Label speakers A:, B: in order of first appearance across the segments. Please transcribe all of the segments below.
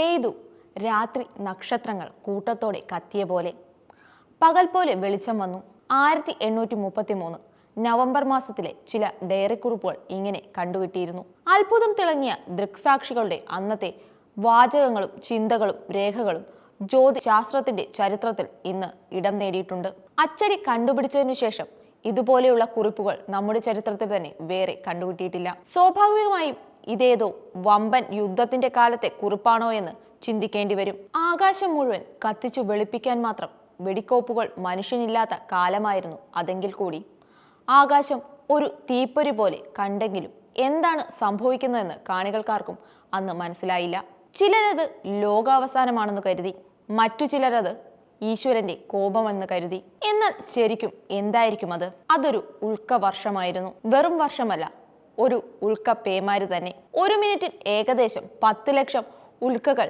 A: പെയ്തു. രാത്രി നക്ഷത്രങ്ങൾ കൂട്ടത്തോടെ കത്തിയ പോലെ. പകൽ പോലെ വെളിച്ചം വന്നു. 1833 നവംബർ മാസത്തിലെ ചില ഡയറിക്കുറിപ്പുകൾ ഇങ്ങനെ കണ്ടുകിട്ടിയിരുന്നു. അത്ഭുതം തിളങ്ങിയ ദൃക്സാക്ഷികളുടെ അന്നത്തെ വാചകങ്ങളും ചിന്തകളും രേഖകളും ജ്യോതിശാസ്ത്രത്തിന്റെ ചരിത്രത്തിൽ ഇന്ന് ഇടം നേടിയിട്ടുണ്ട്. അച്ചടി കണ്ടുപിടിച്ചതിനു ശേഷം ഇതുപോലെയുള്ള കുറിപ്പുകൾ നമ്മുടെ ചരിത്രത്തിൽ തന്നെ വേറെ കണ്ടുകിട്ടിയിട്ടില്ല. സ്വാഭാവികമായും ഇതേതോ വമ്പൻ യുദ്ധത്തിന്റെ കാലത്തെ കുറിപ്പാണോ എന്ന് ചിന്തിക്കേണ്ടി വരും. ആകാശം മുഴുവൻ കത്തിച്ചു വെളുപ്പിക്കാൻ മാത്രം വെടിക്കോപ്പുകൾ മനുഷ്യനില്ലാത്ത കാലമായിരുന്നു അതെങ്കിൽ കൂടി ആകാശം ഒരു തീപ്പൊരി പോലെ കണ്ടെങ്കിലും എന്താണ് സംഭവിക്കുന്നതെന്ന് കാണികൾക്കാർക്കും അന്ന് മനസ്സിലായില്ല. ചിലരത് ലോകാവസാനമാണെന്ന് കരുതി, മറ്റു ചിലരത് ഈശ്വരന്റെ കോപമെന്ന് കരുതി. എന്നാൽ ശരിക്കും എന്തായിരിക്കും അത്? അതൊരു ഉൽക്ക വർഷമായിരുന്നു. വെറും വർഷമല്ല, ഒരു ഉൽക്ക പേമാരി തന്നെ. ഒരു മിനിറ്റിൽ ഏകദേശം 10 ലക്ഷം ഉൽക്കകൾ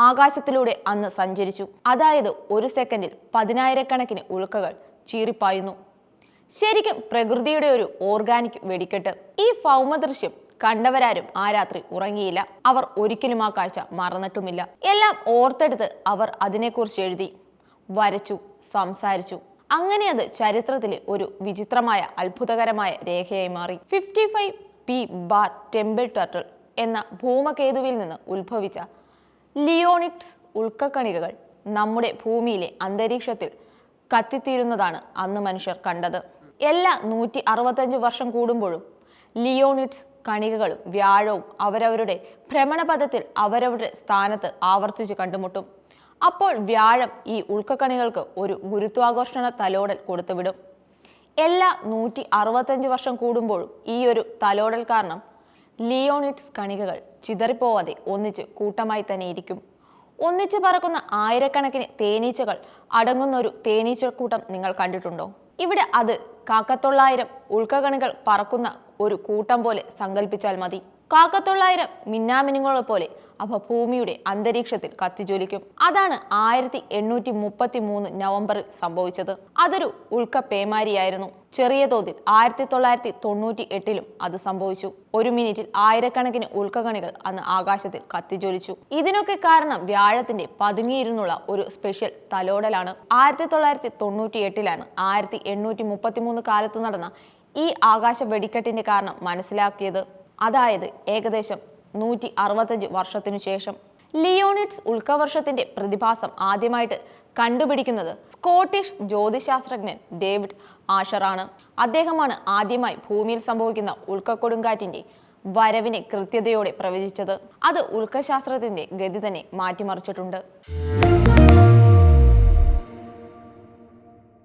A: ആകാശത്തിലൂടെ അന്ന് സഞ്ചരിച്ചു. അതായത് ഒരു സെക്കൻഡിൽ 10,000-കണക്കിന് ഉൽക്കകൾ ചീറിപ്പായുന്നു. ശരിക്കും പ്രകൃതിയുടെ ഒരു ഓർഗാനിക് വെടിക്കെട്ട്. ഈ ഭൗമദൃശ്യം കണ്ടവരാരും ആ രാത്രി ഉറങ്ങിയില്ല. അവർ ഒരിക്കലും ആ കാഴ്ച മറന്നിട്ടുമില്ല. എല്ലാം ഓർത്തെടുത്ത് അവർ അതിനെക്കുറിച്ച് എഴുതി, വരച്ചു, സംസാരിച്ചു. അങ്ങനെ അത് ചരിത്രത്തിലെ ഒരു വിചിത്രമായ അത്ഭുതകരമായ രേഖയായി മാറി. 55P ബാർ ടെമ്പിൾ ടർട്ടിൽ എന്ന ഭൂമകേതുവിൽ നിന്ന് ഉത്ഭവിച്ച ലിയോണിഡ്സ് ഉൽക്കക്കണികകൾ നമ്മുടെ ഭൂമിയിലെ അന്തരീക്ഷത്തിൽ കത്തിത്തീരുന്നതാണ് അന്ന് മനുഷ്യർ കണ്ടത്. എല്ലാ 165 വർഷം കൂടുമ്പോഴും ലിയോണിഡ്സ് കണികകളും വ്യാഴവും അവരവരുടെ ഭ്രമണപഥത്തിൽ അവരവരുടെ സ്ഥാനത്ത് ആവർത്തിച്ച് കണ്ടുമുട്ടും. അപ്പോൾ വ്യാഴം ഈ ഉൽക്കക്കണികൾക്ക് ഒരു ഗുരുത്വാകർഷണ തലോടൽ കൊടുത്തുവിടും. എല്ലാ 165 വർഷം കൂടുമ്പോഴും ഈ ഒരു തലോടൽ കാരണം ലിയോണിഡ്സ് കണികകൾ ചിതറിപ്പോവാതെ ഒന്നിച്ച് കൂട്ടമായി തന്നെ ഇരിക്കും. ഒന്നിച്ച് പറക്കുന്ന ആയിരക്കണക്കിന് തേനീച്ചകൾ അടങ്ങുന്ന ഒരു തേനീച്ചക്കൂട്ടം നിങ്ങൾ കണ്ടിട്ടുണ്ടോ? ഇവിടെ അത് കാക്കത്തൊള്ളായിരം ഉൽക്കകണികൾ പറക്കുന്ന ഒരു കൂട്ടം പോലെ സങ്കല്പിച്ചാൽ മതി. കാക്കത്തൊള്ളായിരം മിന്നാമിനുങ്ങളെ പോലെ അവ ഭൂമിയുടെ അന്തരീക്ഷത്തിൽ കത്തിജ്വലിക്കും. അതാണ് 1833 നവംബറിൽ സംഭവിച്ചത്. അതൊരു ഉൽക്ക പേമാരിയായിരുന്നു. ചെറിയ തോതിൽ 1998-ലും അത് സംഭവിച്ചു. ഒരു മിനിറ്റിൽ ആയിരക്കണക്കിന് ഉൽക്കകണികൾ അന്ന് ആകാശത്തിൽ കത്തിജ്വലിച്ചു. ഇതിനൊക്കെ കാരണം വ്യാഴത്തിന്റെ പതുങ്ങിയിരുന്നുള്ള ഒരു സ്പെഷ്യൽ തലോടലാണ്. 1998-ലാണ് 1833 കാലത്ത് നടന്ന ഈ ആകാശ വെടിക്കെട്ടിന്റെ കാരണം മനസ്സിലാക്കിയത്. അതായത് ഏകദേശം 165 വർഷത്തിനു ശേഷം. ലിയോണിഡ്സ് ഉൽക്കവർഷത്തിന്റെ പ്രതിഭാസം ആദ്യമായിട്ട് കണ്ടുപിടിക്കുന്നത് സ്കോട്ടിഷ് ജ്യോതിശാസ്ത്രജ്ഞൻ ഡേവിഡ് ആഷറാണ്. അദ്ദേഹമാണ് ആദ്യമായി ഭൂമിയിൽ സംഭവിക്കുന്ന ഉൽക്കക്കൊടുങ്കാറ്റിന്റെ വരവിനെ കൃത്യതയോടെ പ്രവചിച്ചത്. അത് ഉൽക്കശാസ്ത്രത്തിന്റെ ഗതി തന്നെ മാറ്റിമറിച്ചിട്ടുണ്ട്.